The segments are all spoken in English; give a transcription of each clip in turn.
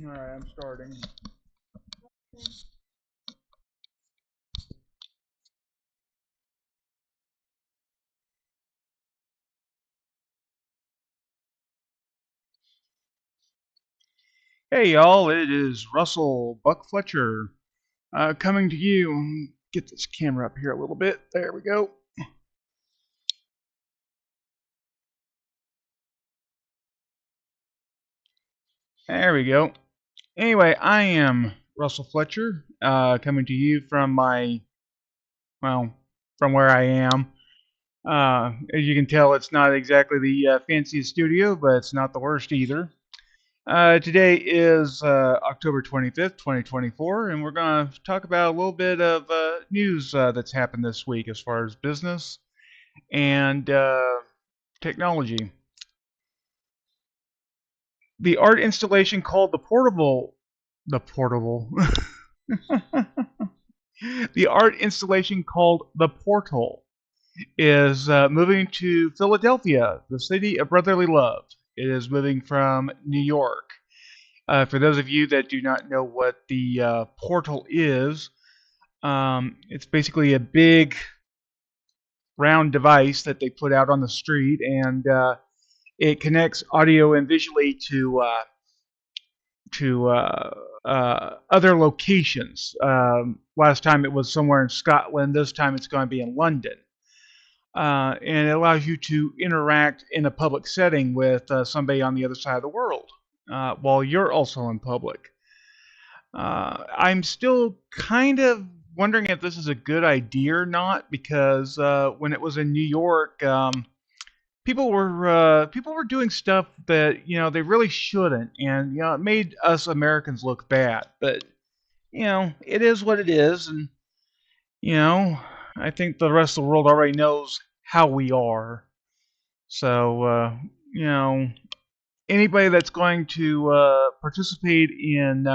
Alright, I'm starting. Hey y'all, it is Russell Buck Fletcher coming to you. Get this camera up here a little bit. There we go. There we go. Anyway, I am Russell Fletcher coming to you from from where I am. As you can tell, it's not exactly the fanciest studio, but it's not the worst either. Today is October 25th, 2024, and we're going to talk about a little bit of news that's happened this week as far as business and technology. The art installation called the portable, the art installation called The Portal is moving to Philadelphia, the city of brotherly love. It is moving from New York. For those of you that do not know what the portal is, it's basically a big round device that they put out on the street, and it connects audio and visually to other locations. Last time it was somewhere in Scotland. This time it's going to be in London. And it allows you to interact in a public setting with somebody on the other side of the world while you're also in public. I'm still kind of wondering if this is a good idea or not because when it was in New York, people were doing stuff that they really shouldn't, and it made us Americans look bad. But it is what it is, and you know I think the rest of the world already knows how we are. So you know anybody that's going to participate in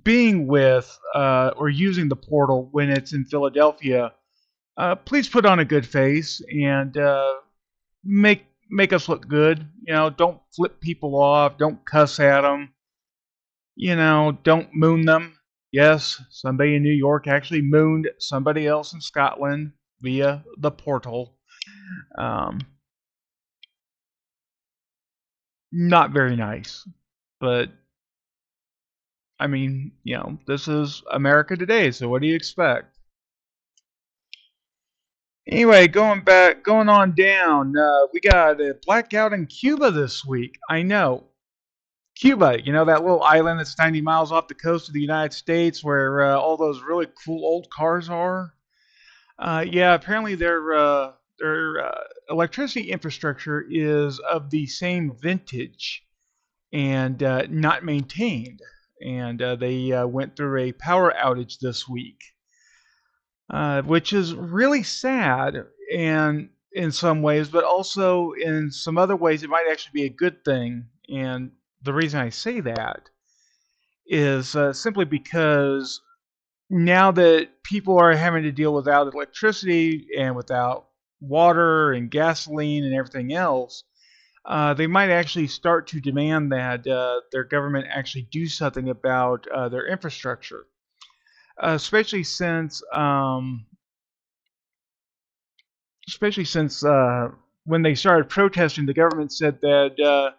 being with or using the portal when it's in Philadelphia, please put on a good face and make us look good. Don't flip people off. Don't cuss at them. Don't moon them. Yes, somebody in New York actually mooned somebody else in Scotland via the portal. Um, Not very nice, but I mean, this is America today, so what do you expect? Anyway, going on down, we got a blackout in Cuba this week. I know. Cuba, that little island that's 90 miles off the coast of the United States where all those really cool old cars are. Yeah, apparently their electricity infrastructure is of the same vintage and not maintained. And they went through a power outage this week, which is really sad and in some ways, but also in some other ways it might actually be a good thing. And the reason I say that is simply because now that people are having to deal without electricity and without water and gasoline and everything else, they might actually start to demand that their government actually do something about their infrastructure, especially since when they started protesting, the government said that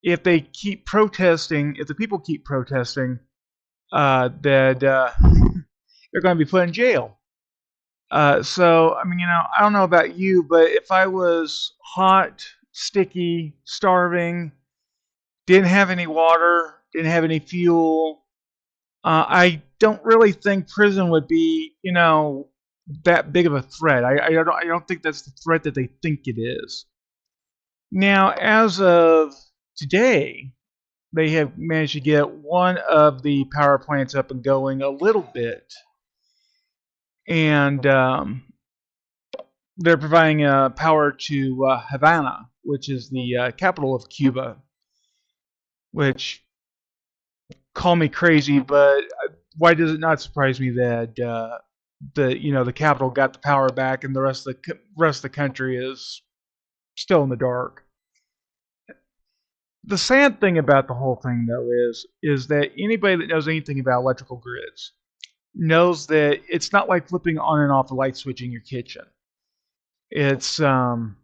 if they keep protesting, if the people keep protesting, that they're going to be put in jail. So, I mean, I don't know about you, but if I was hot, sticky, starving, didn't have any water, didn't have any fuel, I don't really think prison would be, that big of a threat. I don't think that's the threat that they think it is. Now, as of today, they have managed to get one of the power plants up and going a little bit, and they're providing power to Havana, which is the capital of Cuba. Which, call me crazy, but why does it not surprise me that the capital got the power back and the rest of the country is still in the dark? The sad thing about the whole thing, though, is that anybody that knows anything about electrical grids knows that it's not like flipping on and off a light switch in your kitchen. It's you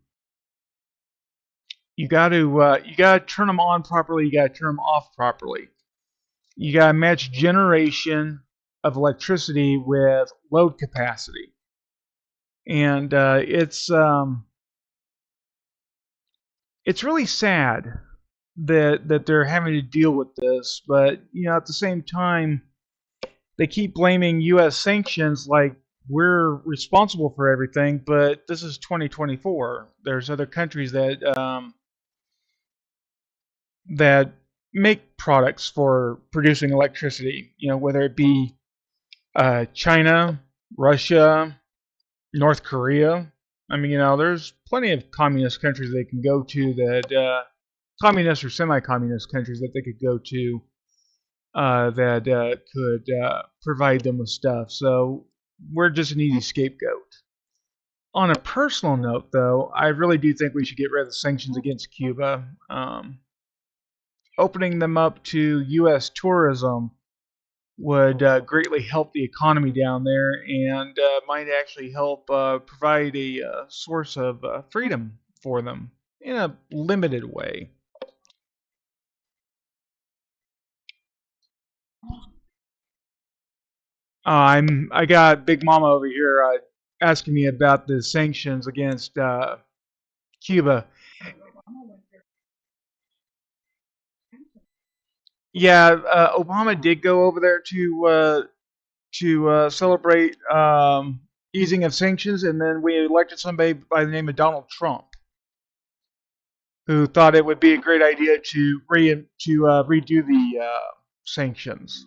got to turn them on properly. You got to turn them off properly. You got to match generation of electricity with load capacity, and it's really sad that they're having to deal with this. But at the same time, they keep blaming U.S. sanctions like we're responsible for everything. But this is 2024. There's other countries that make products for producing electricity. Whether it be China, Russia, North Korea. I mean, there's plenty of communist countries they can go to that communist or semi-communist countries that they could go to that could provide them with stuff. So we're just an easy scapegoat. On a personal note, though, I really do think we should get rid of the sanctions against Cuba. Opening them up to U.S. tourism would greatly help the economy down there and might actually help provide a source of freedom for them in a limited way. I got Big Mama over here asking me about the sanctions against Cuba. Yeah, Obama did go over there to celebrate easing of sanctions, and then we elected somebody by the name of Donald Trump, who thought it would be a great idea to redo the sanctions.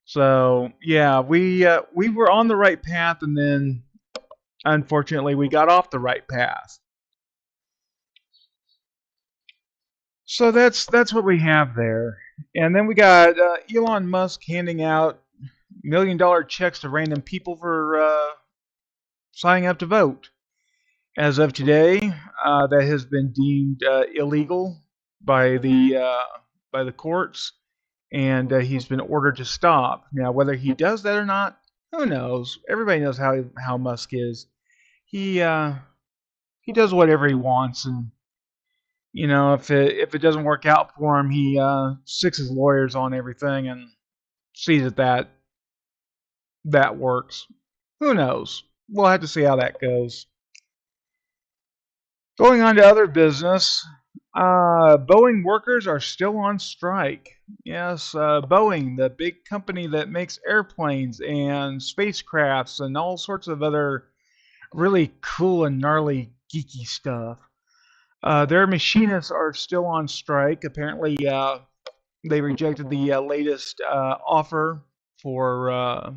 So yeah, we were on the right path, and then unfortunately we got off the right path. So that's what we have there, and then we got Elon Musk handing out $1 million checks to random people for signing up to vote. As of today, that has been deemed illegal by the courts, and he's been ordered to stop. Now, whether he does that or not, who knows? Everybody knows how Musk is. He he does whatever he wants, and if it doesn't work out for him, he sticks his lawyers on everything and sees that works. Who knows? We'll have to see how that goes. Going on to other business, Boeing workers are still on strike. Yes, Boeing, the big company that makes airplanes and spacecrafts and all sorts of other really cool and gnarly geeky stuff. Their machinists are still on strike. Apparently, they rejected the latest offer for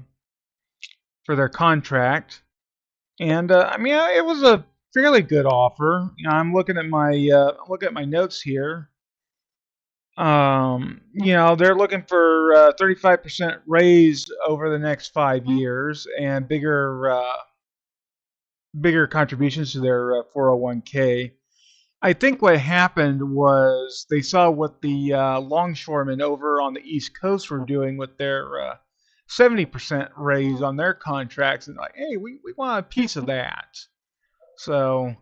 their contract, and I mean, it was a fairly good offer. I'm looking at my notes here. They're looking for 35% raise over the next 5 years and bigger contributions to their 401k. I think what happened was they saw what the longshoremen over on the East Coast were doing with their 70% raise on their contracts, and like, hey, we want a piece of that. So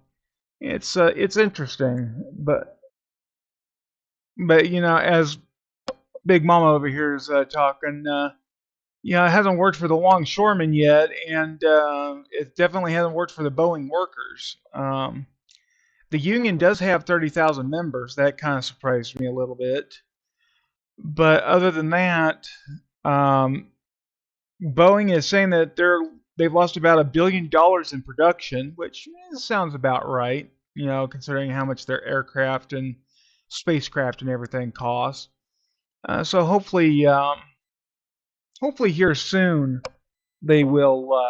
it's interesting, but as Big Mama over here is talking, it hasn't worked for the longshoremen yet, and it definitely hasn't worked for the Boeing workers. The union does have 30,000 members. That kind of surprised me a little bit. But other than that, um, Boeing is saying that they've lost about $1 billion in production, which sounds about right, considering how much their aircraft and spacecraft and everything cost. So hopefully here soon they will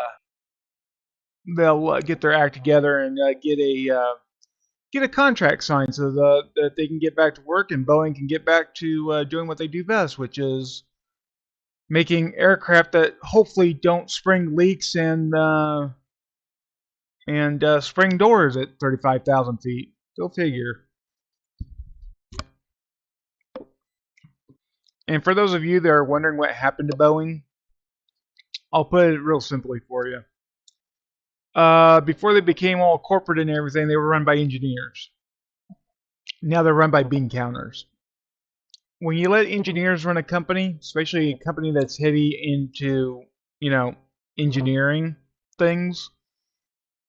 they'll get their act together and get a contract signed so that they can get back to work and Boeing can get back to doing what they do best, which is making aircraft that hopefully don't spring leaks and spring doors at 35,000 feet. Go figure. And for those of you that are wondering what happened to Boeing, I'll put it real simply for you. Before they became all corporate and everything, they were run by engineers. Now they're run by bean counters. When you let engineers run a company, especially a company that's heavy into, you know, engineering things,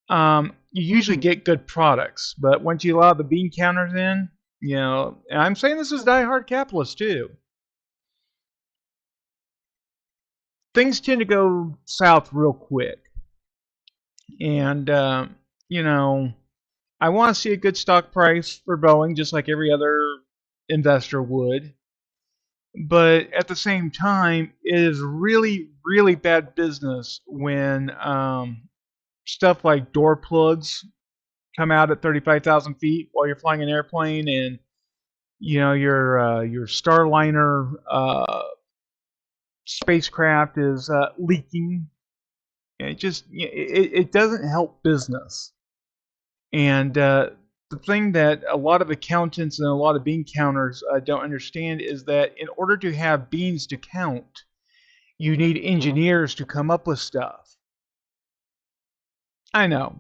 you usually get good products. But once you allow the bean counters in, and I'm saying this is diehard capitalists too, things tend to go south real quick. And, you know, I want to see a good stock price for Boeing, just like every other investor would. But at the same time, it is really, really bad business when stuff like door plugs come out at 35,000 feet while you're flying an airplane, and your Starliner spacecraft is leaking. And it doesn't help business. And the thing that a lot of accountants and a lot of bean counters don't understand is that in order to have beans to count, you need engineers to come up with stuff. I know.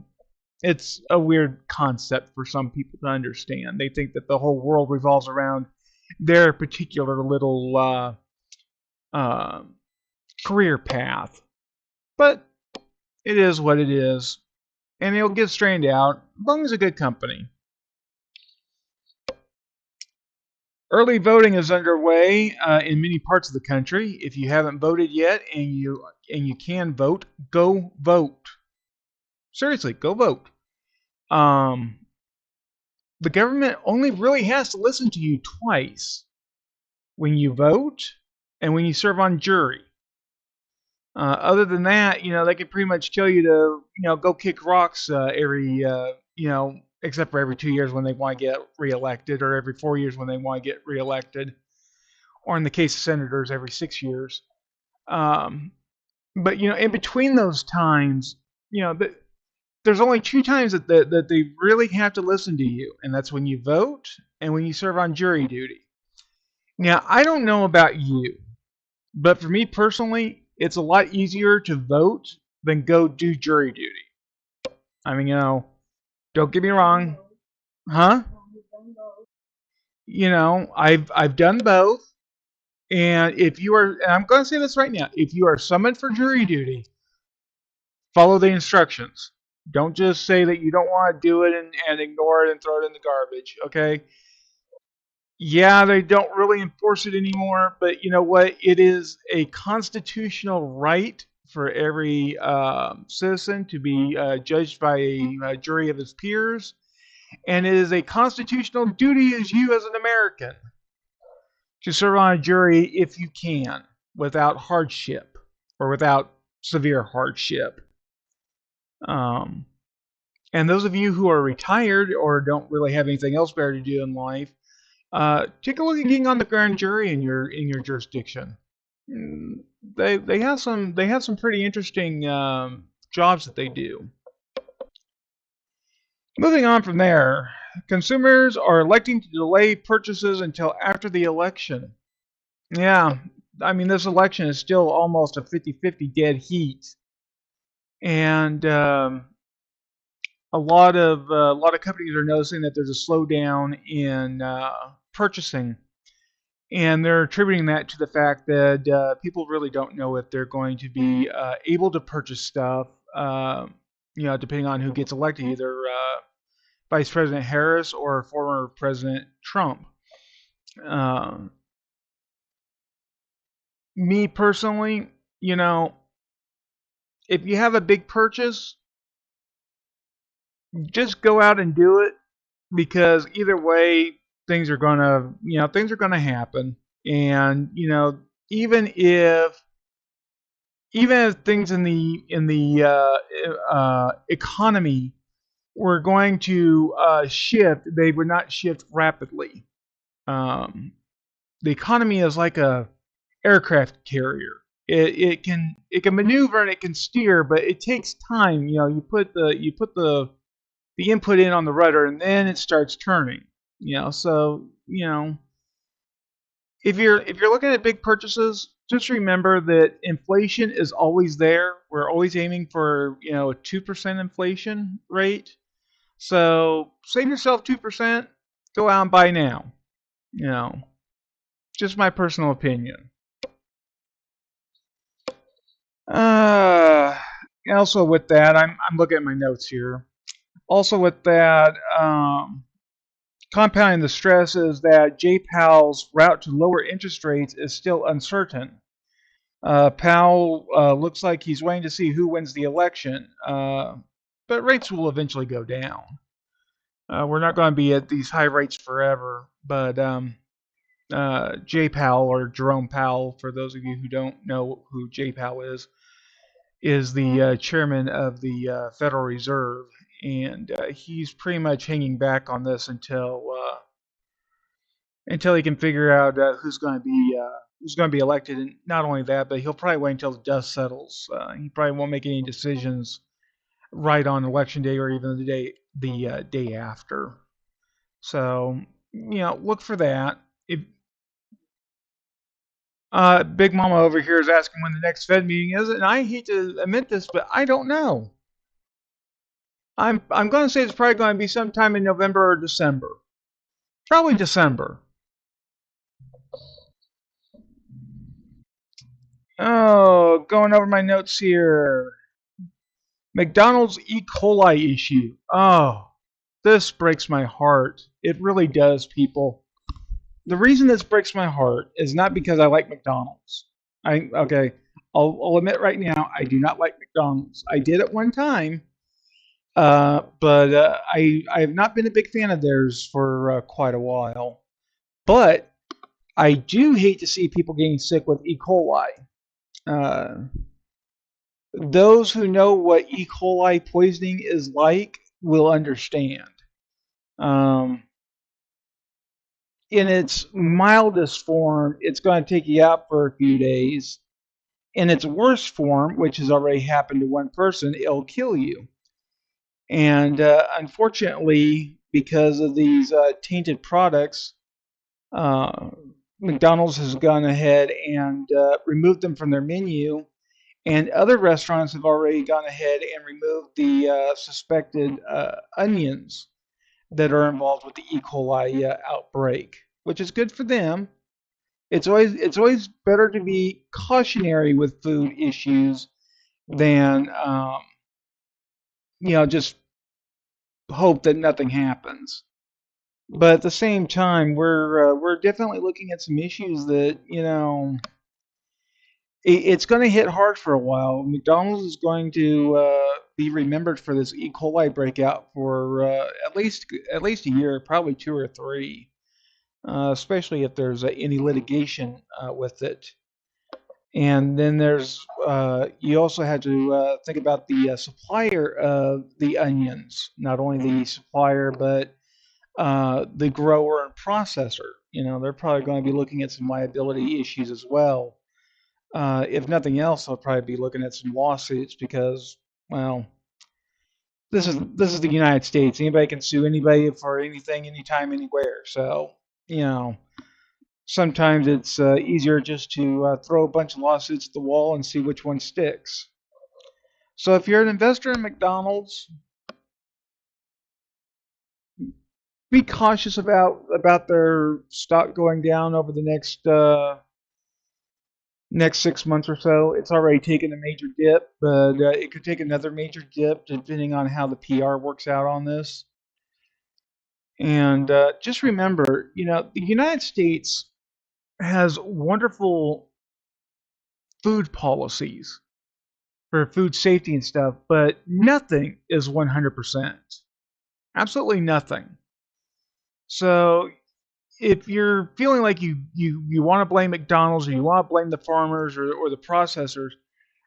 It's a weird concept for some people to understand. They think that the whole world revolves around their particular little uh, career path. But it is what it is. And it'll get straightened out. Boeing's a good company. Early voting is underway in many parts of the country. If you haven't voted yet and you can vote, go vote. Seriously, go vote. Um, the government only really has to listen to you twice: when you vote and when you serve on jury. Other than that, they can pretty much tell you to, go kick rocks every, except for every 2 years when they want to get reelected, or every 4 years when they want to get reelected, or in the case of senators, every 6 years. Um, but in between those times, there's only two times that they really have to listen to you, and that's when you vote and when you serve on jury duty. Now, I don't know about you, but for me personally, it's a lot easier to vote than go do jury duty. I mean, don't get me wrong, huh? I've done both, and if you are, and I'm going to say this right now, if you are summoned for jury duty, follow the instructions. Don't just say that you don't want to do it and ignore it and throw it in the garbage, okay? Yeah, they don't really enforce it anymore, but you know what? It is a constitutional right for every citizen to be judged by a jury of his peers, and it is a constitutional duty as you as an American to serve on a jury if you can, without hardship or without severe hardship. Um, and those of you who are retired or don't really have anything else better to do in life, take a look at getting on the grand jury in your jurisdiction. They have some pretty interesting jobs that they do. Moving on from there, consumers are electing to delay purchases until after the election. Yeah, I mean, this election is still almost a 50-50 dead heat, and a lot of companies are noticing that there's a slowdown in purchasing, and they're attributing that to the fact that people really don't know if they're going to be able to purchase stuff. Depending on who gets elected, either Vice President Harris or former President Trump. Me personally, if you have a big purchase, just go out and do it, because either way, things are gonna happen. And even if things in the economy were going to shift, they would not shift rapidly. The economy is like a aircraft carrier. It can maneuver and it can steer, but it takes time. You put the input in on the rudder, and then it starts turning. So if you're looking at big purchases, just remember that inflation is always there. We're always aiming for a 2% inflation rate. So save yourself 2%. Go out and buy now. You know, just my personal opinion. Uh, Also with that, I'm looking at my notes here. Also with that, compounding the stress is that Jay Powell's route to lower interest rates is still uncertain. Powell looks like he's waiting to see who wins the election, but rates will eventually go down. We're not going to be at these high rates forever, but Jay Powell, or Jerome Powell, for those of you who don't know who Jay Powell is the chairman of the Federal Reserve, and he's pretty much hanging back on this until he can figure out who's going to be elected. And not only that, but he'll probably wait until the dust settles. He probably won't make any decisions right on election day or even the day after. So look for that. If Big Mama over here is asking when the next Fed meeting is, and I hate to admit this, but I don't know. I'm going to say it's probably going to be sometime in November or December. Probably December. Oh, going over my notes here. McDonald's E. coli issue. Oh, this breaks my heart. It really does, people. The reason this breaks my heart is not because I like McDonald's. Okay, I'll admit right now, I do not like McDonald's. I did at one time, but I have not been a big fan of theirs for quite a while. But I do hate to see people getting sick with E. coli. Uh, those who know what E. coli poisoning is like will understand. Um, in its mildest form, it's going to take you out for a few days. In its worst form, which has already happened to one person, it'll kill you. And unfortunately, because of these tainted products, uh, McDonald's has gone ahead and removed them from their menu, and other restaurants have already gone ahead and removed the suspected onions that are involved with the E. coli outbreak, which is good for them. It's always better to be cautionary with food issues than just hope that nothing happens. But at the same time, we're definitely looking at some issues that it's going to hit hard for a while. McDonald's is going to be remembered for this E. coli breakout for at least a year, probably two or three, especially if there's any litigation with it. And then you also had to think about the supplier of the onions, not only the supplier, but the grower and processor. They're probably going to be looking at some liability issues as well. If nothing else, they'll probably be looking at some lawsuits because, well, this is the United States. Anybody can sue anybody for anything, anytime, anywhere. So, you know, sometimes it's easier just to throw a bunch of lawsuits at the wall and see which one sticks. So, if you're an investor in McDonald's, be cautious about their stock going down over the next 6 months or so. It's already taken a major dip, but it could take another major dip depending on how the PR works out on this. And just remember, the United States has wonderful food policies for food safety and stuff, but nothing is 100%. Absolutely nothing. So if you're feeling like you want to blame McDonald's or you want to blame the farmers or the processors,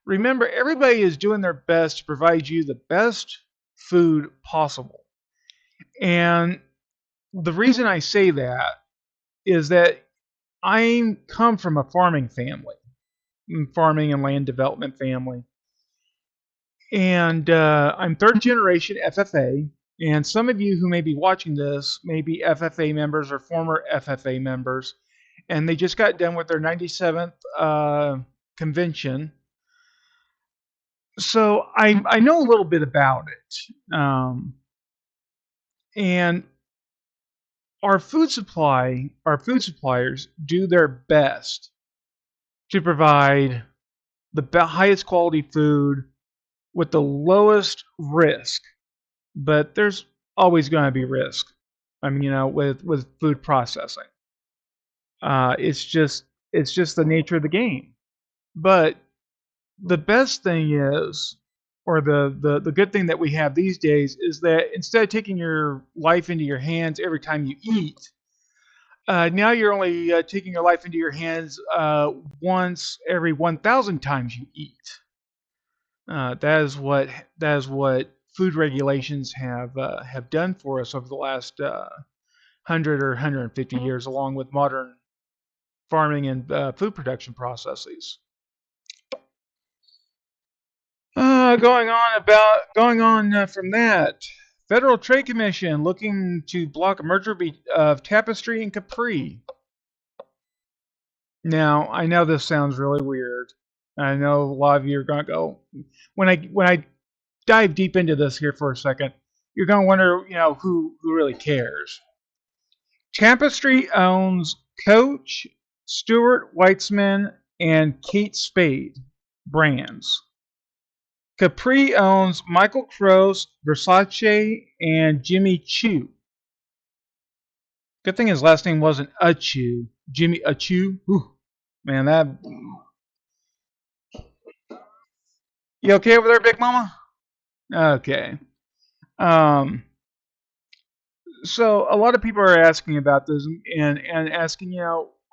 remember everybody is doing their best to provide you the best food possible. And the reason I say that is that I come from a farming family, farming and land development family. And I'm third generation FFA. And some of you who may be watching this may be FFA members or former FFA members. and they just got done with their 97th convention. So I know a little bit about it, and our food suppliers do their best to provide the highest quality food with the lowest risk. But there's always going to be risk. I mean, with food processing, it's just the nature of the game. But the best thing is, or the good thing that we have these days is that instead of taking your life into your hands every time you eat, now you're only taking your life into your hands once every 1,000 times you eat. That is what food regulations have done for us over the last 100 or 150 years, along with modern farming and food production processes. Going on from that, Federal Trade Commission looking to block a merger of Tapestry and Capri. Now, I know this sounds really weird. I know a lot of you are going to go when I dive deep into this here for a second. You're going to wonder, who really cares. Tapestry owns Coach, Stuart Weitzman, and Kate Spade brands. Capri owns Michael Kors, Versace, and Jimmy Choo. Good thing his last name wasn't Achoo. Jimmy Achoo. Ooh, man, that. You okay over there, Big Mama? Okay. Um. So a lot of people are asking about this and asking,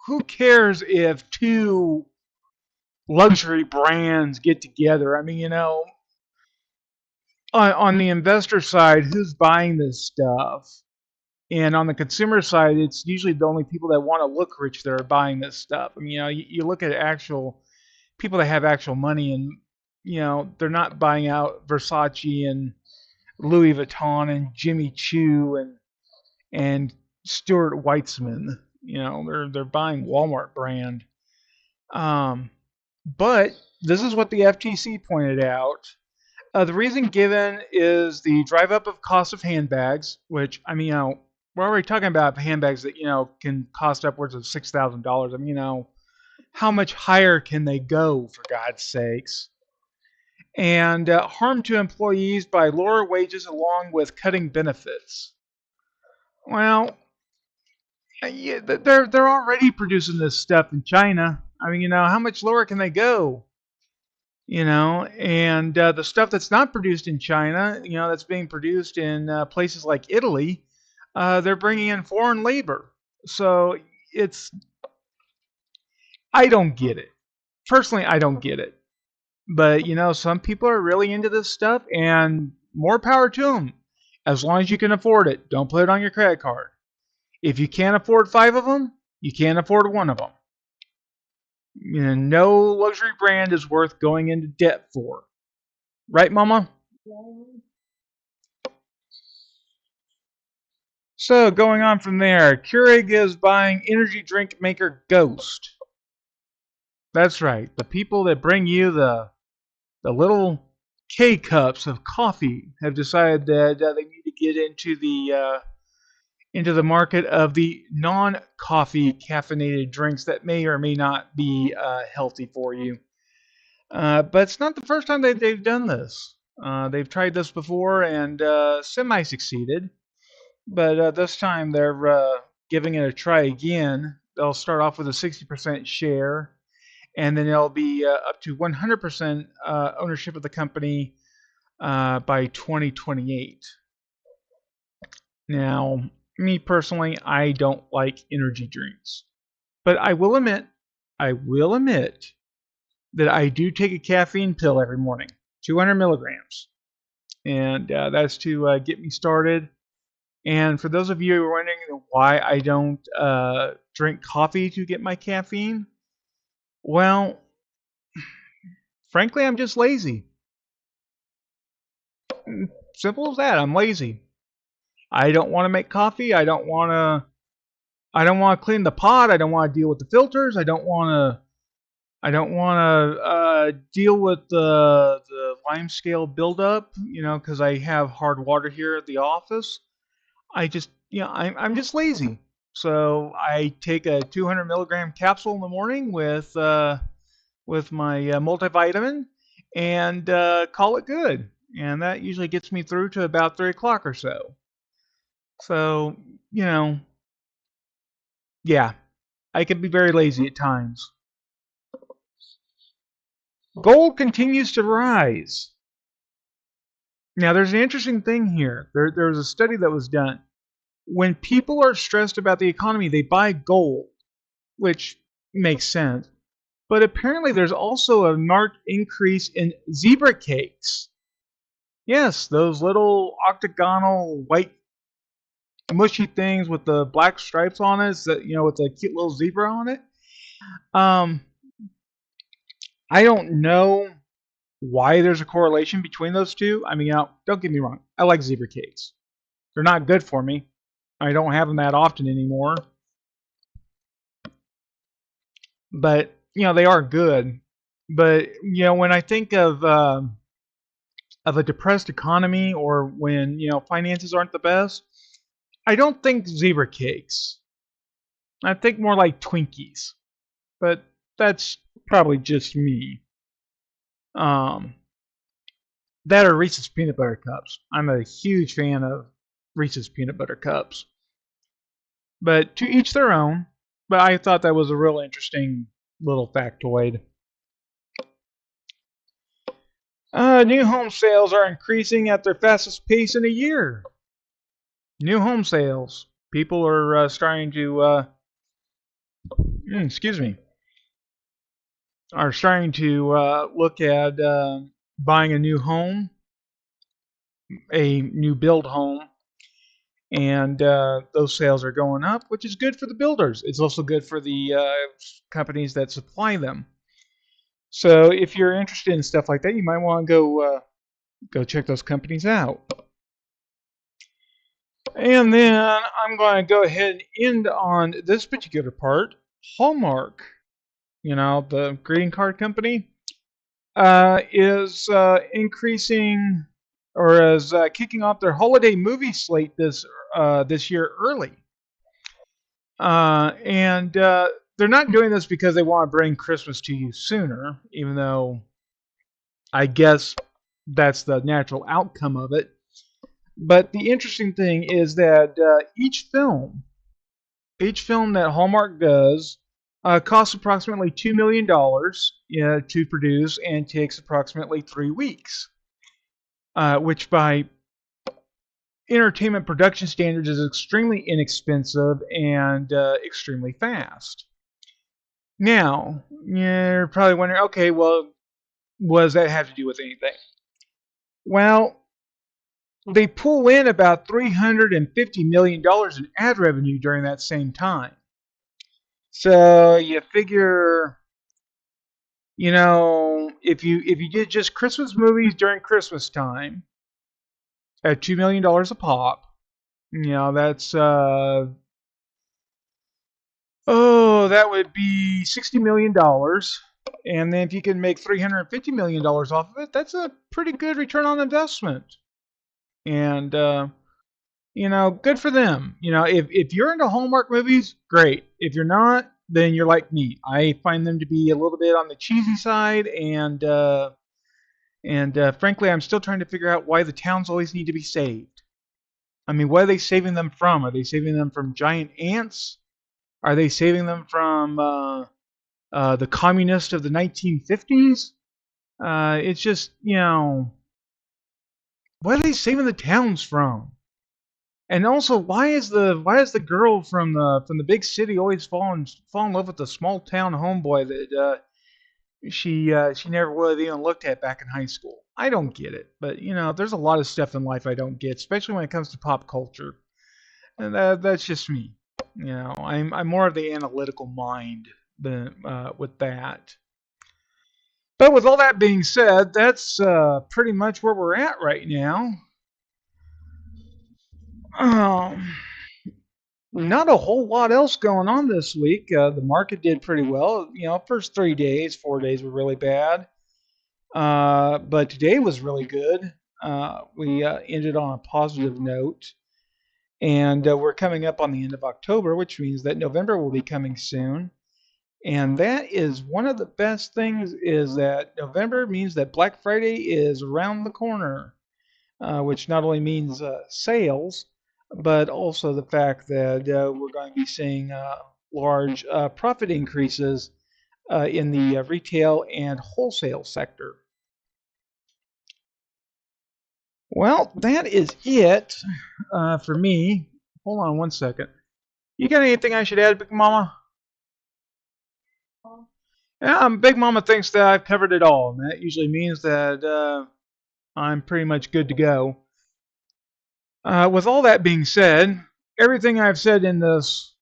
who cares if two luxury brands get together? I mean, on the investor side, who's buying this stuff? And on the consumer side, it's usually the only people that want to look rich that are buying this stuff. I mean, you look at actual people that have actual money, and they're not buying out Versace and Louis Vuitton and Jimmy Choo and Stuart Weitzman. They're buying Walmart brand. But this is what the FTC pointed out. The reason given is the drive up of cost of handbags, which I mean, we're already talking about handbags that can cost upwards of $6,000. I mean, how much higher can they go, for God's sakes? And harm to employees by lower wages along with cutting benefits. Well, yeah, they're already producing this stuff in China. I mean, how much lower can they go? And the stuff that's not produced in China, that's being produced in places like Italy, they're bringing in foreign labor. So I don't get it. Personally, I don't get it. But, some people are really into this stuff, and more power to them. As long as you can afford it, don't put it on your credit card. If you can't afford 5 of them, you can't afford 1 of them. No luxury brand is worth going into debt for. Right, Mama? So, going on from there, Keurig is buying energy drink maker Ghost. That's right. The people that bring you the little K cups of coffee have decided that they need to get into the market of the non-coffee caffeinated drinks that may or may not be healthy for you. But it's not the first time that they've done this. They've tried this before and semi-succeeded. But this time they're giving it a try again. They'll start off with a 60% share, and then it'll be up to 100% ownership of the company by 2028. Now, me personally, I don't like energy drinks, but I will admit that I do take a caffeine pill every morning, 200 milligrams, and that's to get me started. And for those of you who are wondering why I don't drink coffee to get my caffeine, well, frankly, I'm just lazy. Simple as that. I'm lazy. I don't want to make coffee. I don't want to. I don't want to clean the pot. I don't want to deal with the filters. I don't want to deal with the lime scale buildup. Because I have hard water here at the office. I'm just lazy. So I take a 200 milligram capsule in the morning with my multivitamin and call it good. And that usually gets me through to about 3 o'clock or so. So, you know, yeah, I can be very lazy at times. Gold continues to rise. Now, there's an interesting thing here. There was a study that was done. When people are stressed about the economy, they buy gold, which makes sense. But apparently, there's also a marked increase in zebra cakes. Yes, those little octagonal white mushy things with the black stripes on it, with the cute little zebra on it. Um, I don't know why there's a correlation between those two. I mean, don't get me wrong. I like zebra cakes. They're not good for me. I don't have them that often anymore. But, they are good. But, when I think of a depressed economy or when, finances aren't the best, I don't think zebra cakes. I think more like Twinkies. But that's probably just me. Um, that or Reese's peanut butter cups. I'm a huge fan of Reese's peanut butter cups. But to each their own. But I thought that was a real interesting little factoid. New home sales are increasing at their fastest pace in a year. New home sales. People are starting to, excuse me, are starting to look at buying a new home, a new build home, and those sales are going up, which is good for the builders. It's also good for the companies that supply them. So if you're interested in stuff like that, you might want to go check those companies out. And then I'm going to go ahead and end on this particular part. Hallmark, the greeting card company, is increasing or is kicking off their holiday movie slate this year early. And they're not doing this because they want to bring Christmas to you sooner, even though I guess that's the natural outcome of it. But the interesting thing is that each film that Hallmark does costs approximately $2 million to produce and takes approximately 3 weeks, which by entertainment production standards is extremely inexpensive and extremely fast. Now, you're probably wondering, okay, well, what does that have to do with anything? Well, they pull in about $350 million in ad revenue during that same time. So you figure, if you did just Christmas movies during Christmas time at $2 million a pop, that's that would be $60 million. And then if you can make $350 million off of it, that's a pretty good return on investment. And good for them. If you're into Hallmark movies, great. If you're not, then you're like me. I find them to be a little bit on the cheesy side, and frankly, I'm still trying to figure out why the towns always need to be saved. I mean, what are they saving them from? Are they saving them from giant ants? Are they saving them from the communists of the 1950s? It's just, what are they saving the towns from? And also, why is the girl from the big city always fall in love with the small town homeboy that she never would have even looked at back in high school? I don't get it, but there's a lot of stuff in life I don't get, especially when it comes to pop culture, and that's just me. I'm more of the analytical mind than with that. But with all that being said, that's pretty much where we're at right now. Um, Not a whole lot else going on this week. The market did pretty well. You know, first 3 days, 4 days were really bad. But today was really good. We ended on a positive note. And we're coming up on the end of October, which means that November will be coming soon. And that is one of the best things is that November means that Black Friday is around the corner, which not only means sales, but also the fact that we're going to be seeing large profit increases in the retail and wholesale sector. Well, that is it for me. Hold on one second. You got anything I should add, Big Mama? Yeah, Big Mama thinks that I've covered it all, and that usually means that I'm pretty much good to go. With all that being said, everything I've said in this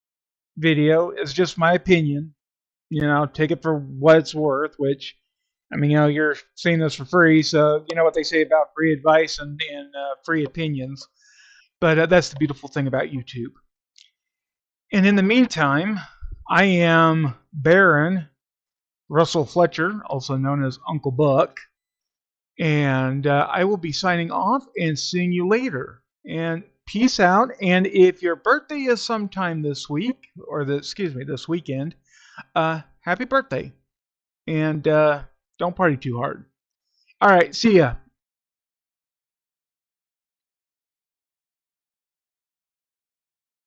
video is just my opinion. You know, take it for what it's worth, which, I mean, you know, you're seeing this for free, so you know what they say about free advice and free opinions. But that's the beautiful thing about YouTube. And in the meantime, I am Baron Russell Fletcher, also known as Uncle Buck, and I will be signing off and seeing you later. And peace out. And if your birthday is sometime this week, or this weekend, happy birthday. And don't party too hard. All right, see ya.